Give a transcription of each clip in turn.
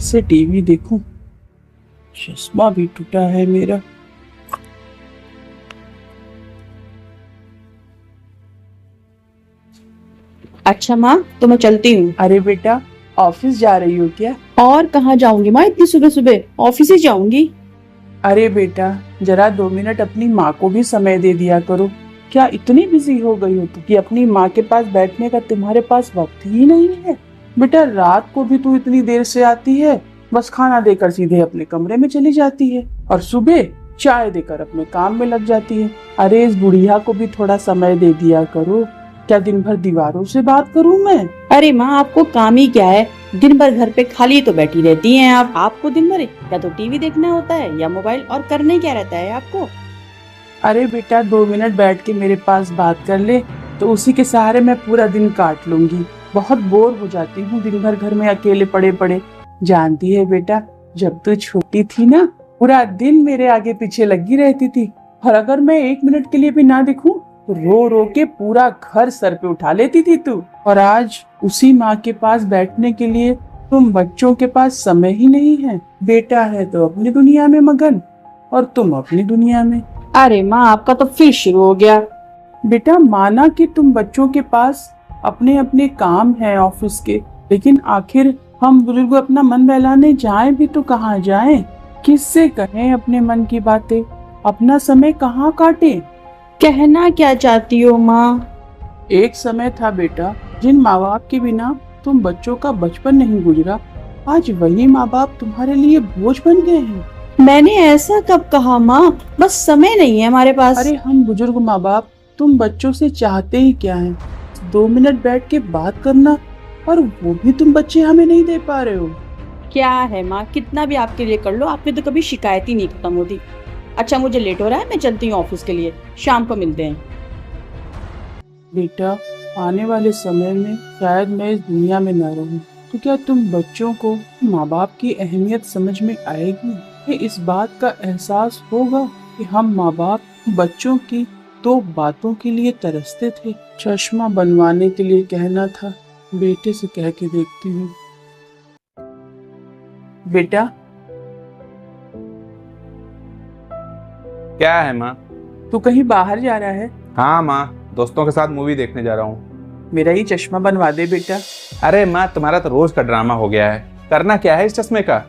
से टीवी देखूं? चश्मा भी टूटा है मेरा। अच्छा माँ, तो मैं चलती हूँ। अरे बेटा, ऑफिस जा रही हो क्या? और कहाँ जाऊंगी माँ, इतनी सुबह सुबह ऑफिस ही जाऊंगी। अरे बेटा, जरा 2 मिनट अपनी माँ को भी समय दे दिया करो। क्या इतनी बिजी हो गई हो कि अपनी माँ के पास बैठने का तुम्हारे पास वक्त ही नहीं है? बेटा, रात को भी तू इतनी देर से आती है, बस खाना देकर सीधे अपने कमरे में चली जाती है और सुबह चाय देकर अपने काम में लग जाती है। अरे इस बुढ़िया को भी थोड़ा समय दे दिया करो। क्या दिन भर दीवारों से बात करूं मैं? अरे माँ, आपको काम ही क्या है? दिन भर घर पे खाली तो बैठी रहती हैं आप। आपको दिन भर या तो टीवी देखना होता है या मोबाइल, और करने क्या रहता है आपको? अरे बेटा, 2 मिनट बैठ के मेरे पास बात कर ले तो उसी के सहारे मैं पूरा दिन काट लूंगी। बहुत बोर हो जाती हूँ दिन भर घर में अकेले पड़े पड़े। जानती है बेटा, जब तू छोटी थी ना, पूरा दिन मेरे आगे पीछे लगी रहती थी, और अगर मैं 1 मिनट के लिए भी ना दिखूं तो रो रो के पूरा घर सर पे उठा लेती थी तू। और आज उसी माँ के पास बैठने के लिए तुम बच्चों के पास समय ही नहीं है। बेटा है तो अपनी दुनिया में मगन और तुम अपनी दुनिया में। अरे माँ, आपका तो फिर शुरू हो गया। बेटा, माना कि तुम बच्चों के पास अपने अपने काम है ऑफिस के, लेकिन आखिर हम बुजुर्ग अपना मन बहलाने जाएं भी तो कहाँ जाएं? किससे कहें अपने मन की बातें? अपना समय कहाँ काटें? कहना क्या चाहती हो माँ? एक समय था बेटा, जिन माँ बाप के बिना तुम बच्चों का बचपन नहीं गुजरा, आज वही माँ बाप तुम्हारे लिए बोझ बन गए हैं। मैंने ऐसा कब कहा माँ? बस समय नहीं है हमारे पास। अरे हम बुजुर्ग माँ बाप तुम बच्चों से चाहते ही क्या है? 2 मिनट बैठ के बात करना, और वो भी तुम बच्चे हमें नहीं दे पा रहे हो। क्या है माँ, कितना भी आपके लिए कर लो, आपकी तो कभी शिकायत ही नहीं खत्म होती। अच्छा, मुझे लेट हो रहा है, मैं चलती हूँ ऑफिस के लिए। शाम को मिलते हैं। बेटा, आने वाले समय में शायद मैं इस दुनिया में न रहूं, तो क्या तुम बच्चों को माँ बाप की अहमियत समझ में आएगी? ये इस बात का एहसास होगा कि हम माँ बाप बच्चों की 2 बातों के लिए तरसते थे। चश्मा बनवाने के लिए कहना था, बेटे से कह के देखती हूँ। बेटा। क्या है माँ? तू कहीं बाहर जा रहा है? हाँ माँ, दोस्तों के साथ मूवी देखने जा रहा हूँ। मेरा ही चश्मा बनवा दे बेटा। अरे माँ, तुम्हारा तो रोज का ड्रामा हो गया है। करना क्या है इस चश्मे का?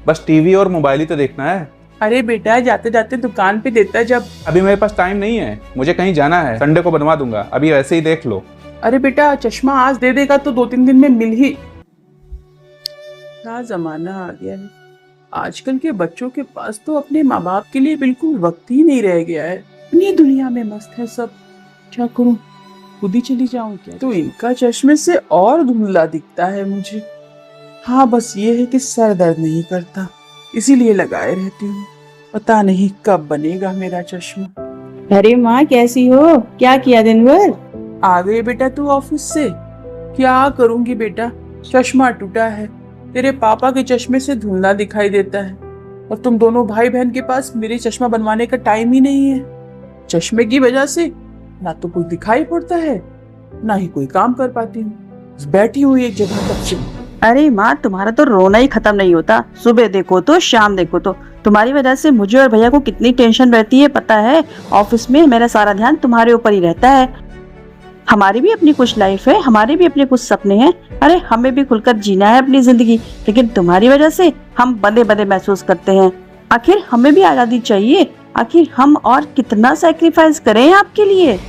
बस टीवी और मोबाइल ही तो देखना है। अरे बेटा, जाते जाते दुकान पे देता जब। अभी मेरे पास टाइम नहीं है, मुझे कहीं जाना है। संडे को बनवा दूंगा, अभी ऐसे ही देख लो। अरे बेटा, चश्मा आज दे देगा तो 2-3 दिन में मिल ही। क्या जमाना आ गया है, आजकल के बच्चों के पास तो अपने माँ बाप के लिए बिल्कुल वक्त ही नहीं रह गया है। अपनी दुनिया में मस्त है सब। क्या करूं, खुद ही चली जाऊं क्या? तो इनका चश्मे से और धुंधला दिखता है मुझे। हाँ, बस ये है कि सर दर्द नहीं करता, इसीलिए लगाए रहती हूँ। पता नहीं कब बनेगा मेरा चश्मा। अरे माँ, कैसी हो? क्या किया दिन भर? आ गई बेटा तू ऑफिस से? क्या करूंगी बेटा, चश्मा टूटा है, तेरे पापा के चश्मे से धुंधला दिखाई देता है, और तुम दोनों भाई बहन के पास मेरे चश्मा बनवाने का टाइम ही नहीं है। चश्मे की वजह से ना तो कुछ दिखाई पड़ता है, ना ही कोई काम कर पाती हूँ। बस बैठी हुई एक जगह तक से। अरे माँ, तुम्हारा तो रोना ही खत्म नहीं होता। सुबह देखो तो शाम देखो तो तुम्हारी वजह से मुझे और भैया को कितनी टेंशन रहती है पता है। ऑफिस में मेरा सारा ध्यान तुम्हारे ऊपर ही रहता है। हमारी भी अपनी कुछ लाइफ है, हमारे भी अपने कुछ सपने हैं। अरे हमें भी खुलकर जीना है अपनी जिंदगी, लेकिन तुम्हारी वजह से हम बंधे बंधे महसूस करते हैं। आखिर हमें भी आजादी चाहिए। आखिर हम और कितना सैक्रिफाइस करें आपके लिए?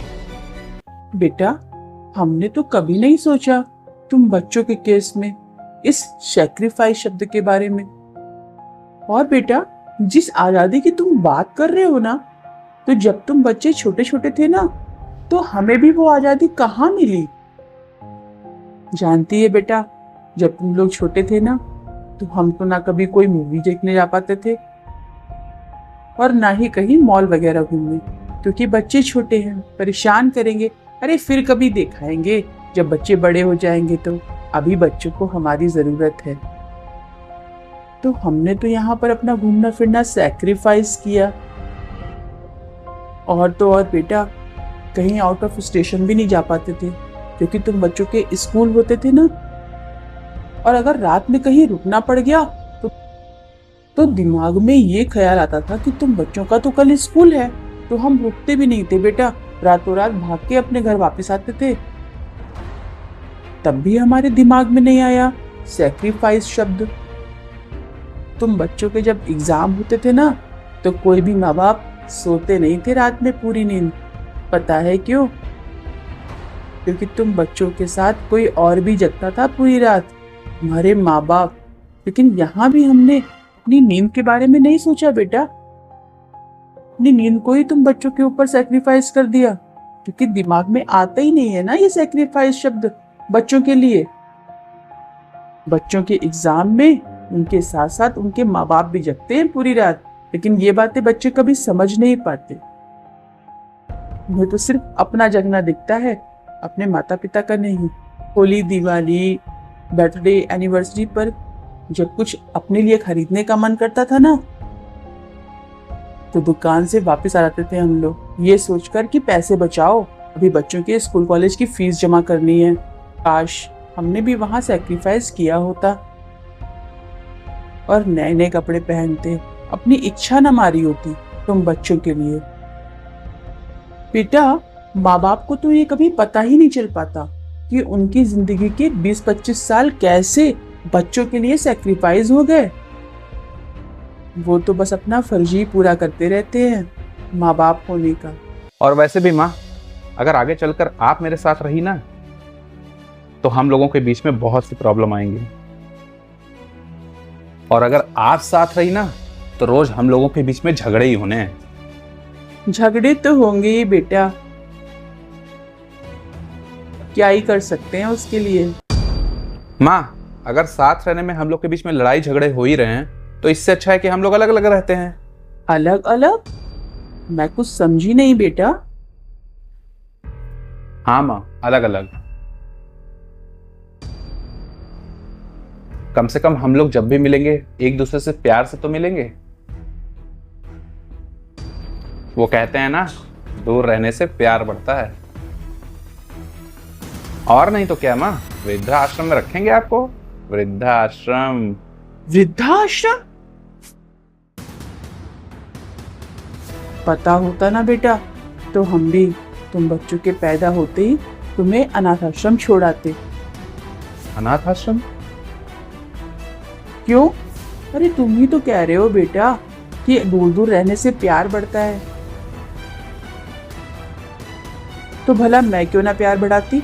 बेटा, हमने तो कभी नहीं सोचा तुम बच्चों के केस में इस सैक्रिफाइस शब्द के बारे में। और बेटा, जिस आजादी की तुम बात कर रहे हो ना, तो जब तुम बच्चे छोटे छोटे थे ना, तो हमें भी वो आजादी कहाँ मिली? जानती है बेटा, जब तुम लोग छोटे थे ना, तो हम तो ना कभी कोई मूवी देखने जा पाते थे और ना ही कहीं मॉल वगैरह घूमने, क्योंकि बच्चे छोटे हैं, परेशान करेंगे। अरे फिर कभी दिखाएंगे जब बच्चे बड़े हो जाएंगे, तो अभी बच्चों को हमारी जरूरत है। तो हमने तो यहाँ पर अपना घूमना फिरना सैक्रिफाइस किया। और तो और बेटा, कहीं आउट ऑफ स्टेशन भी नहीं जा पाते थे, क्योंकि तुम बच्चों के स्कूल होते थे ना, और अगर रात में कहीं रुकना पड़ गया तो दिमाग में ये ख्याल आता था कि तुम बच्चों का तो कल स्कूल है, तो हम रुकते भी नहीं थे बेटा, रातों रात भाग के अपने घर वापस आते थे। तब भी हमारे दिमाग में नहीं आया सैक्रिफाइस शब्द। तुम बच्चों के जब एग्जाम होते थे ना, तो कोई भी माँ बाप सोते नहीं थे रात में पूरी नींद। पता है क्यों? क्योंकि तुम बच्चों के साथ कोई और भी जगता था पूरी रात, तुम्हारे माँ बाप। लेकिन यहाँ भी हमने अपनी नींद के बारे में नहीं सोचा बेटा। अपनी नींद को ही तुम बच्चों के ऊपर सैक्रिफाइस कर दिया, क्योंकि दिमाग में आता ही नहीं है ना ये सैक्रिफाइस शब्द बच्चों के लिए। बच्चों के एग्जाम में उनके साथ साथ उनके माँ बाप भी जगते हैं पूरी रात, लेकिन ये बातें बच्चे कभी समझ नहीं पाते। उन्हें तो सिर्फ अपना जगना दिखता है, अपने माता पिता का नहीं। होली, दिवाली, बर्थडे, एनिवर्सरी पर जब कुछ अपने लिए खरीदने का मन करता था ना, तो दुकान से वापस आ जाते थे हम लोग ये सोचकर कि पैसे बचाओ, अभी बच्चों के स्कूल कॉलेज की फीस जमा करनी है। काश हमने भी वहां सैक्रिफाइस किया होता और नए नए कपड़े पहनते, अपनी इच्छा न मारी होती तुम बच्चों के लिए। बेटा, माँ बाप को तो ये कभी पता ही नहीं चल पाता कि उनकी जिंदगी के 20-25 साल कैसे बच्चों के लिए सैक्रिफाइस हो गए। वो तो बस अपना फर्ज ही पूरा करते रहते हैं माँ बाप होने का। और वैसे भी माँ, अगर आगे चलकर आप मेरे साथ रही ना, तो हम लोगों के बीच में बहुत सी प्रॉब्लम आएंगी। और अगर आप साथ रही ना, तो रोज हम लोगों के बीच में झगड़े ही होने हैं। झगड़े तो होंगे ही बेटा, क्या ही कर सकते हैं उसके लिए। माँ, अगर साथ रहने में हम लोग के बीच में लड़ाई झगड़े हो ही रहे हैं, तो इससे अच्छा है कि हम लोग अलग अलग रहते हैं। अलग अलग? मैं कुछ समझी नहीं बेटा। हाँ माँ, अलग अलग। कम से कम हम लोग जब भी मिलेंगे एक दूसरे से प्यार से तो मिलेंगे। वो कहते हैं ना, दूर रहने से प्यार बढ़ता है। और नहीं तो क्या माँ, वृद्धाश्रम में रखेंगे आपको। वृद्धाश्रम। वृद्धाश्रम? पता होता ना बेटा, तो हम भी तुम बच्चों के पैदा होते ही तुम्हें अनाथ आश्रम छोड़ आते। अनाथ आश्रम? क्यों? अरे तुम ही तो कह रहे हो बेटा कि दूर दूर रहने से प्यार बढ़ता है, तो भला मैं क्यों ना प्यार बढ़ाती?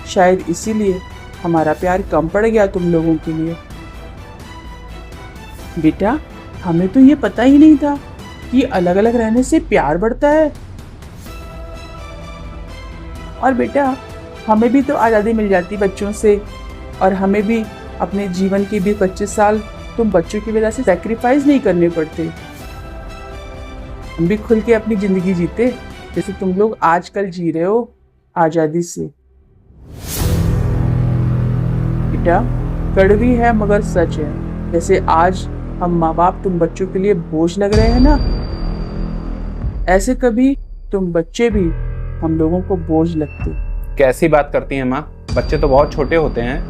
शायद इसीलिए हमारा प्यार कम पड़ गया तुम लोगों के लिए। बेटा, हमें तो ये पता ही नहीं था कि अलग अलग रहने से प्यार बढ़ता है। और बेटा, हमें भी तो आज़ादी मिल जाती बच्चों से, और हमें भी अपने जीवन के 20-25 साल तुम बच्चों की वजह से सैक्रिफाइस नहीं करने पड़ते। हम भी खुल के अपनी जिंदगी जीते जैसे तुम लोग आजकल जी रहे हो, आज़ादी से। बेटा, कड़वी है मगर सच है। जैसे आज हम माँ बाप तुम बच्चों के लिए बोझ लग रहे हैं ना, ऐसे कभी तुम बच्चे भी हम लोगों को बोझ लगते। कैसी बात करती हैं माँ? बच्चे तो बहुत छोटे होते हैं,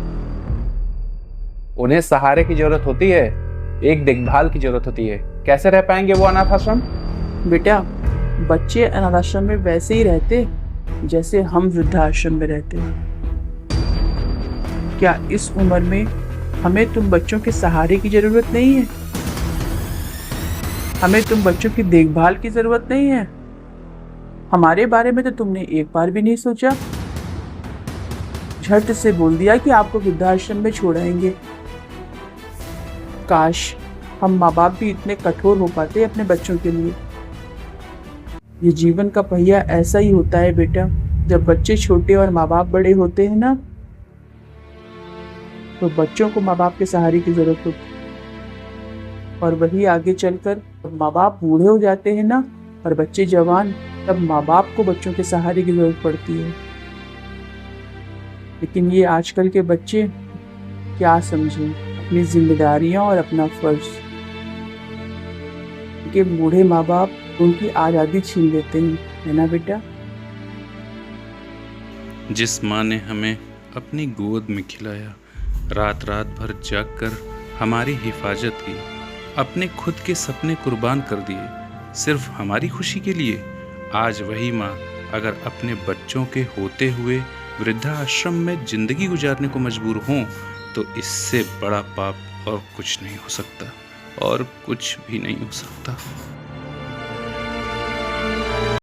उन्हें सहारे की जरूरत होती है, एक देखभाल की जरूरत होती है। कैसे रह पाएंगे वो अनाथ आश्रम? बेटा, बच्चे अनाथ आश्रम में वैसे ही रहते जैसे हम वृद्धाश्रम में रहते। क्या इस उम्र में हमें तुम बच्चों के सहारे की जरूरत नहीं है? हमें तुम बच्चों की देखभाल की जरूरत नहीं है? हमारे बारे में तो तुमने एक बार भी नहीं सोचा। झट से बोल दिया कि आपको वृद्धाश्रम में छोड़ाएंगे। काश हम माँ बाप भी इतने कठोर हो पाते अपने बच्चों के लिए। ये जीवन का पहिया ऐसा ही होता है बेटा, जब बच्चे छोटे और माँ बाप बड़े होते हैं ना, तो बच्चों को माँ बाप के सहारे की जरूरत होती है। और वही आगे चलकर माँ बाप बूढ़े हो जाते हैं ना, और बच्चे जवान, तब माँ बाप को बच्चों के सहारे की जरूरत पड़ती है। लेकिन ये आजकल के बच्चे क्या समझें अपनी जिम्मेदारियां और अपना फर्ज। उनके बूढ़े माँ बाप उनकी आज़ादी छीन लेते हैं, है ना बेटा? जिस माँ ने हमें अपनी गोद में खिलाया, रात रात भर जाग कर हमारी हिफाजत की, अपने खुद के सपने कुर्बान कर दिए सिर्फ हमारी खुशी के लिए। आज वही माँ अगर अपने बच्चों के होते हुए वृद्धाश्रम में जिंदगी गुजारने को मजबूर हों तो इससे बड़ा पाप और कुछ नहीं हो सकता, और कुछ भी नहीं हो सकता।